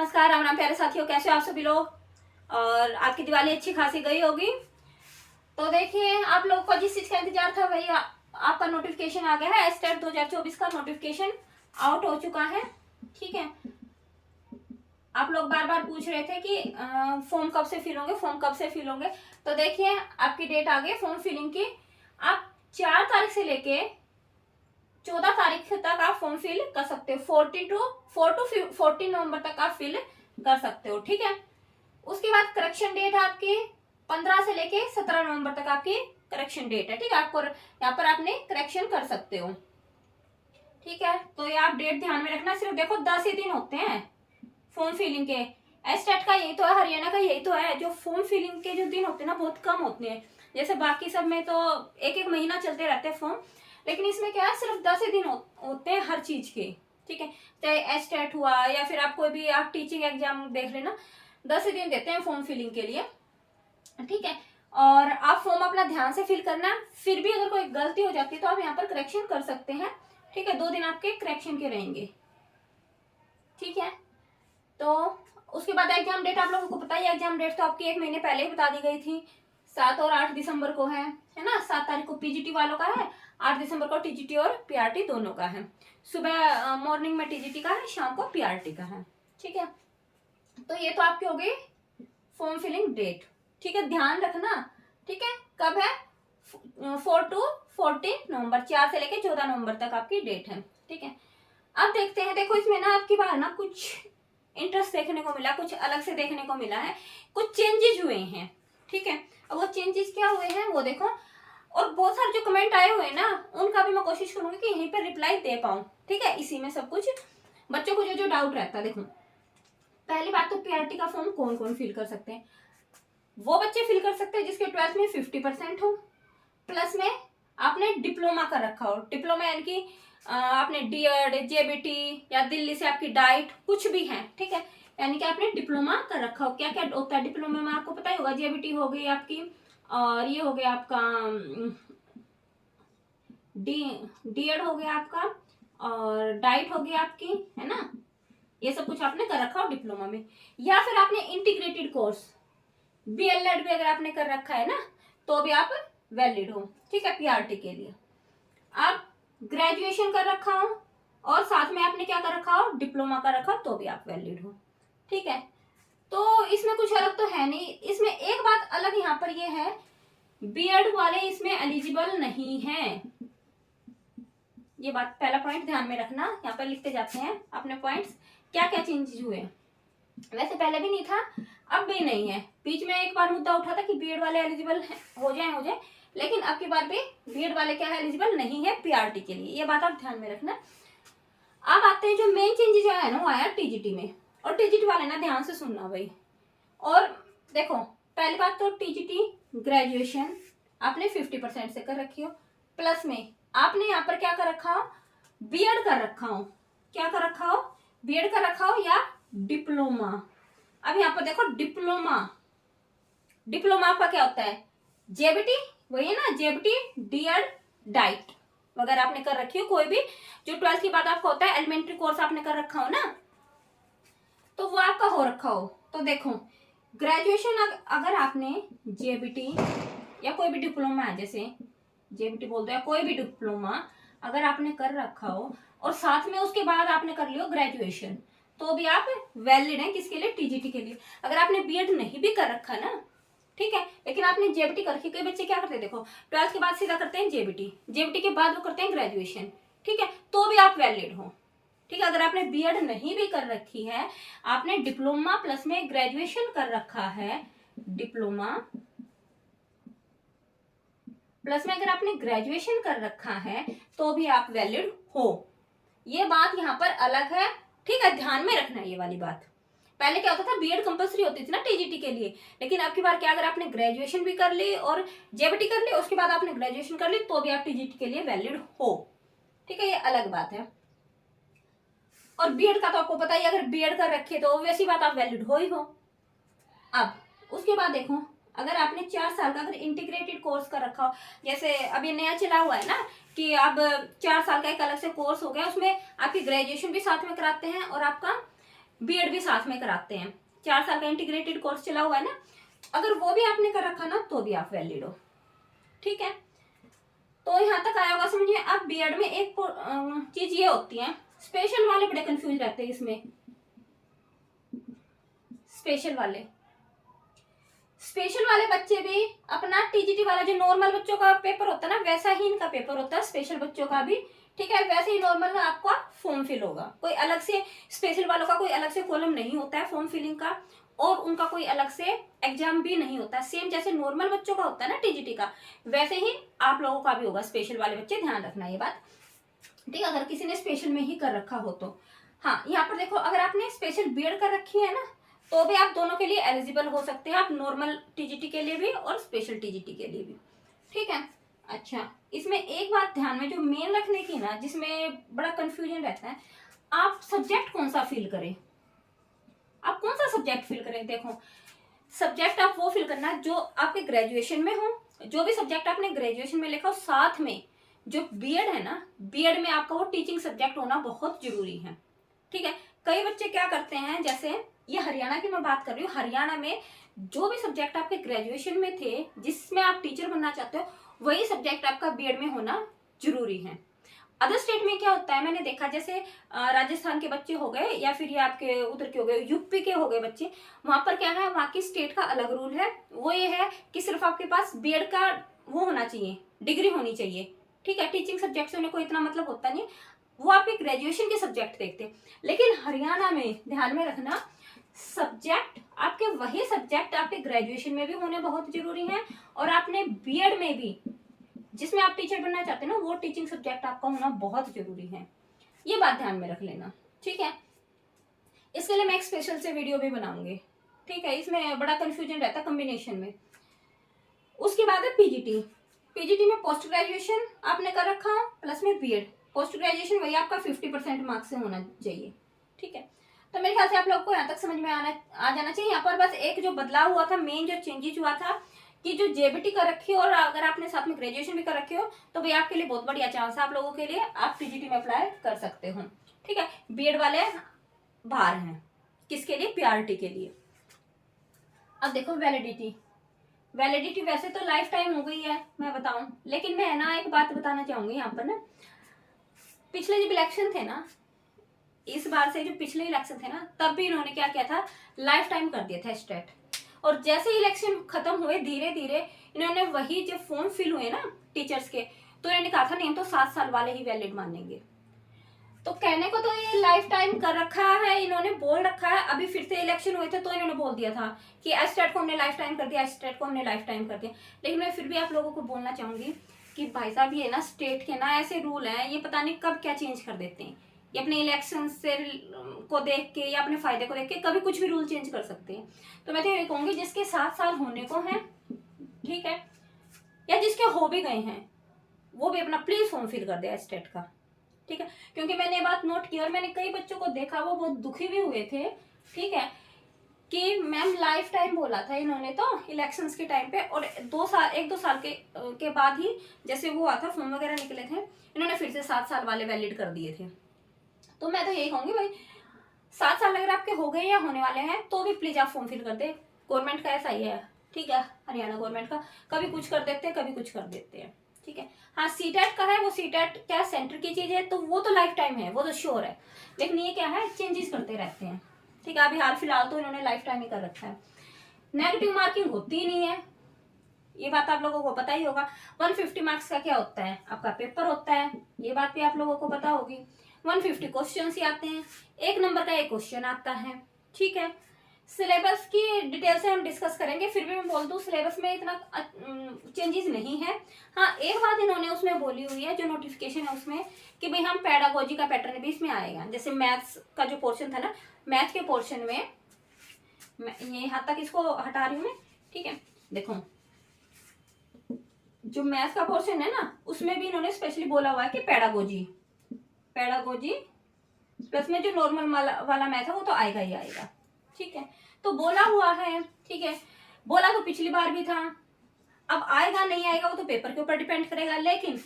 नमस्कार, राम राम प्यारे साथियों, कैसे हो आप सभी लोग। और आपकी दिवाली अच्छी खासी गई होगी। तो देखिए, आप लोगों को जिस चीज का इंतजार था वही आपका नोटिफिकेशन आ गया है। एस्टेट 2024 का नोटिफिकेशन आउट हो चुका है। ठीक है, आप लोग बार बार पूछ रहे थे कि फॉर्म कब से फिल होंगे, फॉर्म कब से फिल होंगे। तो देखिए, आपकी डेट आ गई फॉर्म फिलिंग की। आप 4 तारीख से लेके 14 तारीख तक आप फॉर्म फिल कर सकते हो। 4 टू 14 नवंबर तक आप फिल कर सकते हो। ठीक है, उसके बाद करेक्शन डेट आपकी 15 से लेके 17 नवंबर तक आपकी करेक्शन डेट है। ठीक है, आपको यहाँ पर आपने करेक्शन कर सकते हो। ठीक है, तो ये आप डेट ध्यान में रखना। सिर्फ देखो 10 ही दिन होते हैं फॉर्म फिलिंग के। एस्टेट का यही तो है, हरियाणा का यही तो है, जो फॉर्म फिलिंग के जो दिन होते हैं ना बहुत कम होते हैं। जैसे बाकी सब में तो एक एक महीना चलते रहते हैं फॉर्म, लेकिन इसमें क्या है, सिर्फ 10 ही दिन होते हैं हर चीज के। ठीक है, चाहे एस्टेट हुआ या फिर आप कोई भी आप टीचिंग एग्जाम देख लेना, 10 ही दिन देते हैं फॉर्म फिलिंग के लिए। ठीक है, और आप फॉर्म अपना ध्यान से फिल करना। फिर भी अगर कोई गलती हो जाती है तो आप यहाँ पर करेक्शन कर सकते हैं। ठीक है, 2 दिन आपके करेक्शन के रहेंगे। ठीक है, तो उसके बाद एग्जाम डेट आप लोगों को पता ही है। एग्जाम डेट तो आपकी 1 महीने पहले ही बता दी गई थी। 7 और 8 दिसंबर को है ना। 7 तारीख को पीजीटी वालों का है, 8 दिसंबर को टीजीटी और पीआरटी दोनों का है। सुबह मॉर्निंग में टीजीटी का है, शाम को पीआरटी का है। ठीक है, तो ये तो आपकी हो गई फॉर्म फिलिंग डेट। ठीक है, ध्यान रखना। ठीक है, कब है? 4 टू 14 नवंबर, 4 से लेके 14 नवंबर तक आपकी डेट है। ठीक है, अब देखते हैं। देखो, इसमें ना आपकी बार ना कुछ इंटरेस्ट देखने को मिला, कुछ अलग से देखने को मिला है, कुछ चेंजेस हुए हैं। ठीक है, अब वो चेंजेस क्या हुए हैं वो देखो। और बहुत सारे जो कमेंट आए हुए हैं ना, उनका भी मैं कोशिश करूंगी कि यहीं पर रिप्लाई दे पाऊं। ठीक है, इसी में सब कुछ बच्चों को जो जो डाउट रहता है। देखो, पहली बात तो पीआरटी का फॉर्म कौन कौन फिल कर सकते हैं? वो बच्चे फिल कर सकते हैं जिसके 12th में 50% हो, प्लस में आपने डिप्लोमा कर रखा हो। डिप्लोमा यानी कि आपने डीएड, जेबीटी या दिल्ली से आपकी डाइट कुछ भी है। ठीक है, यानी कि आपने डिप्लोमा कर रखा हो। क्या क्या होता है डिप्लोमा में आपको पता ही होगा। जेबीटी हो गई आपकी, और ये हो गया आपका डीएड हो गया आपका, और डाइट हो गई आपकी, है ना। ये सब कुछ आपने कर रखा हो डिप्लोमा में। या फिर आपने इंटीग्रेटेड कोर्स बीएलएड भी अगर आपने कर रखा है ना, तो भी आप वैलिड हो। ठीक है, पीआरटी के लिए। आप ग्रेजुएशन कर रखा हो और साथ में आपने क्या कर रखा हो, डिप्लोमा कर रखा हो, तो भी आप वैलिड हो। ठीक है, तो इसमें कुछ अलग तो है नहीं। इसमें एक बात अलग यहाँ पर ये है, बीएड वाले इसमें एलिजिबल नहीं है। ये बात, पहला पॉइंट ध्यान में रखना। यहाँ पर लिखते जाते हैं अपने पॉइंट्स, क्या क्या चेंजेस हुए। वैसे पहले भी नहीं था, अब भी नहीं है। बीच में एक बार मुद्दा उठा था कि बीएड वाले एलिजिबल हो जाए, लेकिन अब की बार भी बीएड वाले क्या है, एलिजिबल नहीं है पीआरटी के लिए। ये बात आप ध्यान में रखना। अब आते हैं जो मेन चेंजेस जो है ना, वो आया टीजीटी में। और टीजीटी वाले ना ध्यान से सुनना भाई। और देखो, पहली बात तो टीजीटी ग्रेजुएशन आपने 50% से कर रखी हो, प्लस में आपने यहाँ पर क्या कर रखा हो, बीएड कर रखा हो। क्या कर रखा हो, बीएड कर रखा हो या डिप्लोमा। अब यहाँ पर देखो, डिप्लोमा आपका क्या होता है, जेबीटी, वही है ना, जेबीटी, डीएड, डाइट वगैरह आपने कर रखी हो। कोई भी जो 12th के बाद आपका होता है एलिमेंट्री कोर्स आपने कर रखा हो ना, तो वो आपका हो रखा हो। तो देखो, ग्रेजुएशन अगर आपने जेबीटी या कोई भी डिप्लोमा है, जैसे जेबीटी बोल दो या कोई भी डिप्लोमा अगर आपने कर रखा हो, और साथ में उसके बाद आपने कर लियो ग्रेजुएशन, तो भी आप वैलिड हैं। किसके लिए, टीजीटी के लिए। अगर आपने बीएड नहीं भी कर रखा ना, ठीक है, लेकिन आपने जेबीटी कर रखी। कई बच्चे क्या करते हैं, देखो 12th के बाद सीधा करते हैं जेबीटी, जेबीटी के बाद वो करते हैं ग्रेजुएशन। ठीक है, तो भी आप वैलिड हो। ठीक है, अगर आपने बीएड नहीं भी कर रखी है, आपने डिप्लोमा प्लस में ग्रेजुएशन कर रखा है, डिप्लोमा प्लस में अगर आपने ग्रेजुएशन कर रखा है, तो भी आप वैलिड हो। ये बात यहाँ पर अलग है। ठीक है, ध्यान में रखना ये वाली बात। पहले क्या होता था, बीएड कंपलसरी होती थी ना टीजीटी के लिए, लेकिन अब की बार क्या, अगर आपने ग्रेजुएशन भी कर ली और जेबीटी कर ली, उसके बाद आपने ग्रेजुएशन कर ली, तो भी आप टीजीटी के लिए वैलिड हो। ठीक है, ये अलग बात है। और बीएड का तो आपको पता ही, अगर बीएड कर रखे तो वैसी बात आप वैलिड हो ही हो। अब उसके बाद देखो, अगर आपने 4 साल का अगर इंटीग्रेटेड कोर्स कर रखा हो, जैसे अब ये नया चला हुआ है ना कि अब 4 साल का एक अलग से कोर्स हो गया, उसमें आपकी ग्रेजुएशन भी साथ में कराते हैं और आपका बीएड भी साथ में कराते हैं, 4 साल का इंटीग्रेटेड कोर्स चला हुआ है ना, अगर वो भी आपने कर रखा ना तो भी आप वैलिड हो। ठीक है, तो यहाँ तक आया होगा समझिए। अब बीएड में एक चीज ये होती है, स्पेशल वाले बड़े कंफ्यूज रहते हैं इसमें। स्पेशल वाले बच्चे भी अपना टीजीटी वाला जो नॉर्मल बच्चों का पेपर होता है ना, वैसा ही इनका पेपर होता है स्पेशल बच्चों का भी। ठीक है, वैसे ही नॉर्मल आपका फॉर्म फिल होगा, कोई अलग से स्पेशल वालों का कोई अलग से कॉलम नहीं होता है फॉर्म फिलिंग का, और उनका कोई अलग से एग्जाम भी नहीं होता। सेम जैसे नॉर्मल बच्चों का होता है ना टीजीटी का, वैसे ही आप लोगों का भी होगा। स्पेशल वाले बच्चे ध्यान रखना ये बात, ठीक है, अगर किसी ने स्पेशल में ही कर रखा हो तो। हाँ, यहाँ पर देखो, अगर आपने स्पेशल बीएड कर रखी है ना, तो भी आप दोनों के लिए एलिजिबल हो सकते हैं, आप नॉर्मल टीजीटी के लिए भी और स्पेशल टीजीटी के लिए भी। ठीक है, अच्छा, इसमें एक बात ध्यान में जो मेन रखने की ना, जिसमें बड़ा कंफ्यूजन रहता है, आप सब्जेक्ट कौन सा फिल करें, आप कौन सा सब्जेक्ट फिल करें। देखो, सब्जेक्ट आप वो फिल करना जो आपके ग्रेजुएशन में हो, जो भी सब्जेक्ट आपने ग्रेजुएशन में लिखा हो, साथ में जो बीएड है ना, बीएड में आपका वो टीचिंग सब्जेक्ट होना बहुत जरूरी है। ठीक है, कई बच्चे क्या करते हैं, जैसे ये हरियाणा की मैं बात कर रही हूँ, हरियाणा में जो भी सब्जेक्ट आपके ग्रेजुएशन में थे, जिसमें आप टीचर बनना चाहते हो, वही सब्जेक्ट आपका बीएड में होना जरूरी है। अदर स्टेट में क्या होता है, मैंने देखा, जैसे राजस्थान के बच्चे हो गए, या फिर ये आपके उधर के हो गए, यूपी के हो गए बच्चे, वहां पर क्या है, वहां की स्टेट का अलग रूल है। वो ये है कि सिर्फ आपके पास बीएड का वो होना चाहिए, डिग्री होनी चाहिए। ठीक है, टीचिंग सब्जेक्ट से उन्हें कोई इतना मतलब होता नहीं, वो आपके ग्रेजुएशन के सब्जेक्ट देखते। लेकिन हरियाणा में ध्यान में रखना, सब्जेक्ट आपके वही सब्जेक्ट आपके ग्रेजुएशन में भी होने बहुत जरूरी है, और आपने बीएड में भी, जिसमें आप टीचर बनना चाहते हैं ना, वो टीचिंग सब्जेक्ट आपका होना बहुत जरूरी है। ये बात ध्यान में रख लेना। ठीक है, इसके लिए मैं एक स्पेशल से वीडियो भी बनाऊंगी। ठीक है, इसमें बड़ा कंफ्यूजन रहता है कॉम्बिनेशन में। उसके बाद है पीजीटी। पीजीटी में पोस्ट ग्रेजुएशन आपने कर रखा हो, प्लस में बीएड। पोस्ट ग्रेजुएशन वही आपका 50% मार्क्स से होना चाहिए। ठीक है, तो मेरे ख्याल से आप लोग को यहाँ तक समझ में आ जाना चाहिए। यहाँ पर बस एक जो बदलाव हुआ था, मेन जो चेंजेस हुआ था, कि जो जेबीटी कर रखी हो और अगर आपने साथ में ग्रेजुएशन भी कर रखे हो, तो भाई आपके लिए बहुत बढ़िया चांस है आप लोगों के लिए, आप पीजीटी में अप्लाई कर सकते हो। ठीक है, बीएड वाले बाहर हैं, किसके लिए, पीआरटी के लिए। अब देखो वैलिडिटी, वैलिडिटी वैसे तो लाइफ टाइम हो गई है, मैं बताऊं, लेकिन मैं ना एक बात बताना चाहूंगी यहाँ पर ना, पिछले जब इलेक्शन थे ना, इस बार से जो पिछले इलेक्शन थे ना, तब भी इन्होंने क्या किया था, लाइफ टाइम कर दिया था स्टेट। और जैसे ही इलेक्शन खत्म हुए, धीरे धीरे इन्होंने वही जब फॉर्म फिल हुए ना टीचर्स के, तो इन्होंने कहा था नहीं, हम तो 7 साल वाले ही वैलिड मानेंगे। तो कहने को तो ये लाइफ टाइम कर रखा है, इन्होंने बोल रखा है। अभी फिर से इलेक्शन हुए थे तो इन्होंने बोल दिया था कि एस्टेट को हमने लाइफ टाइम कर दिया, एस्टेट को हमने लाइफ टाइम कर दिया। लेकिन मैं फिर भी आप लोगों को बोलना चाहूंगी कि भाई साहब, ये ना स्टेट के ना ऐसे रूल हैं, ये पता नहीं कब क्या चेंज कर देते हैं। ये अपने इलेक्शन से को देख के या अपने फायदे को देख के कभी कुछ भी रूल चेंज कर सकते हैं। तो मैं तो ये कहूंगी, जिसके 7 साल होने को हैं, ठीक है, या जिसके हो भी गए हैं, वो भी अपना प्लीज फॉर्म फिल कर दे स्टेट का। ठीक है, क्योंकि मैंने ये बात नोट की और मैंने कई बच्चों को देखा, वो बहुत दुखी भी हुए थे। ठीक है, कि मैम लाइफ टाइम बोला था इन्होंने तो इलेक्शंस के टाइम पे, और 1-2 साल के बाद ही जैसे वो आता फॉर्म वगैरह निकले थे, इन्होंने फिर से 7 साल वाले वैलिड कर दिए थे। तो मैं तो यही कहूंगी भाई, 7 साल अगर आपके हो गए या होने वाले हैं, तो भी प्लीज आप फॉर्म फिल कर दे। गवर्नमेंट का ऐसा ही है, ठीक है, हरियाणा गवर्नमेंट का कभी कुछ कर देते हैं, कभी कुछ कर देते हैं। ठीक है, हाँ, सीटेट का है, वो सीटेट क्या सेंटर की चीज है, तो वो तो लाइफ टाइम है, वो तो श्योर है। लेकिन ये क्या है, चेंजेस करते रहते हैं। ठीक है, अभी हाल फिलहाल तो इन्होंने लाइफ टाइम ही कर रखा है। नेगेटिव मार्किंग होती ही नहीं है, ये बात आप लोगों को पता ही होगा। 150 मार्क्स का क्या होता है, आपका पेपर होता है, ये बात भी आप लोगों को पता होगी। 150 क्वेश्चन ही आते हैं, 1 नंबर का 1 क्वेश्चन आता है। ठीक है, सिलेबस की डिटेल से हम डिस्कस करेंगे, फिर भी मैं बोल दूं सिलेबस में इतना चेंजेस नहीं है। हाँ, एक बात इन्होंने उसमें बोली हुई है, जो नोटिफिकेशन है उसमें, कि भाई हम पेडागोजी का पैटर्न भी इसमें आएगा। जैसे मैथ्स का जो पोर्शन था ना, मैथ के पोर्शन में, ये यहाँ तक इसको हटा रही हूँ मैं। ठीक है, देखो जो मैथ का पोर्शन है ना, उसमें भी इन्होंने स्पेशली बोला हुआ है कि पेडागोजी प्लस में जो नॉर्मल वाला मैथ है वो तो आएगा ही आएगा। ठीक है, तो बोला हुआ है। ठीक है, बोला तो पिछली बार भी था, अब आएगा नहीं आएगा वो तो पेपर के ऊपर डिपेंड करेगा, लेकिन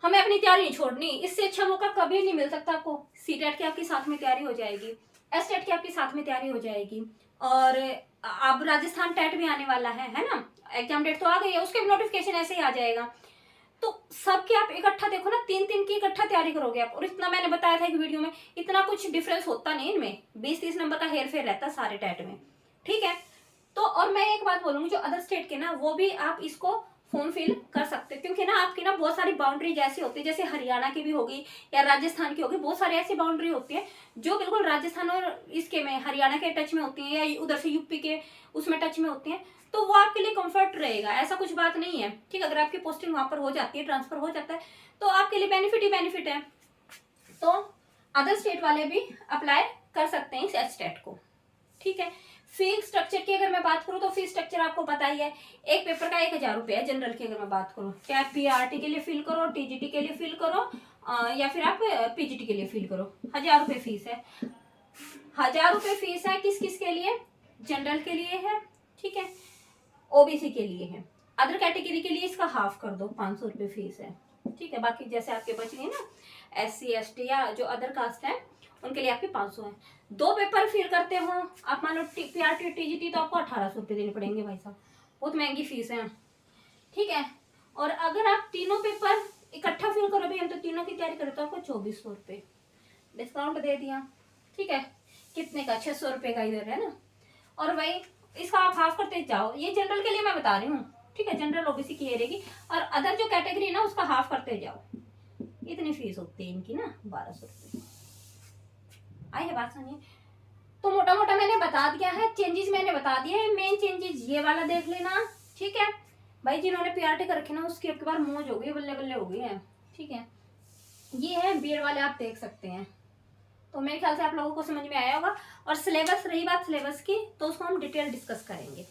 हमें अपनी तैयारी नहीं छोड़नी। इससे अच्छा मौका कभी नहीं मिल सकता आपको। सीटेट की आपकी साथ में तैयारी हो जाएगी, एस्टेट की आपकी साथ में तैयारी हो जाएगी। और अब राजस्थान टेट भी आने वाला है ना, एग्जाम डेट तो आ गई है, उसके भी नोटिफिकेशन ऐसे ही आ जाएगा। तो सबके आप इकट्ठा देखो ना, 3-3 की इकट्ठा तैयारी करोगे आप। और इतना मैंने बताया था एक वीडियो में, इतना कुछ डिफरेंस होता नहीं इनमें, 20-30 नंबर का हेर फेर रहता है सारे टेट में, ठीक है। तो और मैं एक बात बोलूंगी, जो अदर स्टेट के ना, वो भी आप इसको फॉर्म फिल कर सकते हो, क्योंकि ना आपकी ना बहुत सारी बाउंड्री जैसी होती है, जैसे हरियाणा की भी होगी या राजस्थान की होगी, बहुत सारी ऐसी बाउंड्री होती है जो बिल्कुल राजस्थान और इसके में हरियाणा के टच में होती है, या उधर से यूपी के उसमें टच में होती है, तो वो आपके लिए कंफर्ट रहेगा, ऐसा कुछ बात नहीं है, ठीक है। अगर आपकी पोस्टिंग वहां पर हो जाती है, ट्रांसफर हो जाता है, तो आपके लिए बेनिफिट ही बेनिफिट है। तो अदर स्टेट वाले भी अप्लाई कर सकते हैं इस एस्टेट को, ठीक है। फीस स्ट्रक्चर की अगर मैं बात करूं तो फीस स्ट्रक्चर आपको पता ही है, एक पेपर का 1000 रुपये है जनरल की। अगर मैं बात करूं, चाहे पीआरटी के लिए फिल करो, टीजीटी के लिए फिल करो, या फिर आप पीजीटी के लिए फिल करो, 1000 रुपये फीस है। 1000 रुपये फीस है किस किस के लिए? जनरल के लिए है, ठीक है, ओबीसी के लिए है। अदर कैटेगरी के लिए इसका हाफ कर दो, 500 रुपये फीस है, ठीक है। बाकी जैसे आपके बच गए ना SC ST या जो अदर कास्ट है, उनके लिए आपके 500 है। 2 पेपर फिल करते हो आप, मान लो पीआरटी TGT, तो आपको 1800 रुपये देने पड़ेंगे भाई साहब, बहुत महंगी फीस है, ठीक है। और अगर आप तीनों पेपर इकट्ठा फिल करो भाई, हम तो तीनों की तैयारी करें, तो आपको 2400 रुपये डिस्काउंट दे दिया, ठीक है। कितने का? 600 रुपये का इधर है ना। और भाई इसका आप हाफ करते जाओ, ये जनरल के लिए मैं बता रही हूँ, ठीक है, जनरल ओबीसी की रहेगी। और अदर जो कैटेगरी है ना, उसका हाफ करते जाओ, इतनी फीस होती है इनकी ना, 1200 रुपये। आई है बात सुनिए। तो मोटा मोटा मैंने बता दिया है, चेंजेस मैंने बता दिए हैं, मेन चेंजेस ये वाला देख लेना, ठीक है भाई। जिन्होंने पीआरटी कर रखे ना, उसकी आपके बार मौज हो गई, बल्ले बल्ले हो गई है, ठीक है। ये है बीएड वाले, आप देख सकते हैं। तो मेरे ख्याल से आप लोगों को समझ में आया होगा। और सिलेबस, रही बात सिलेबस की, तो उसको हम डिटेल डिस्कस करेंगे।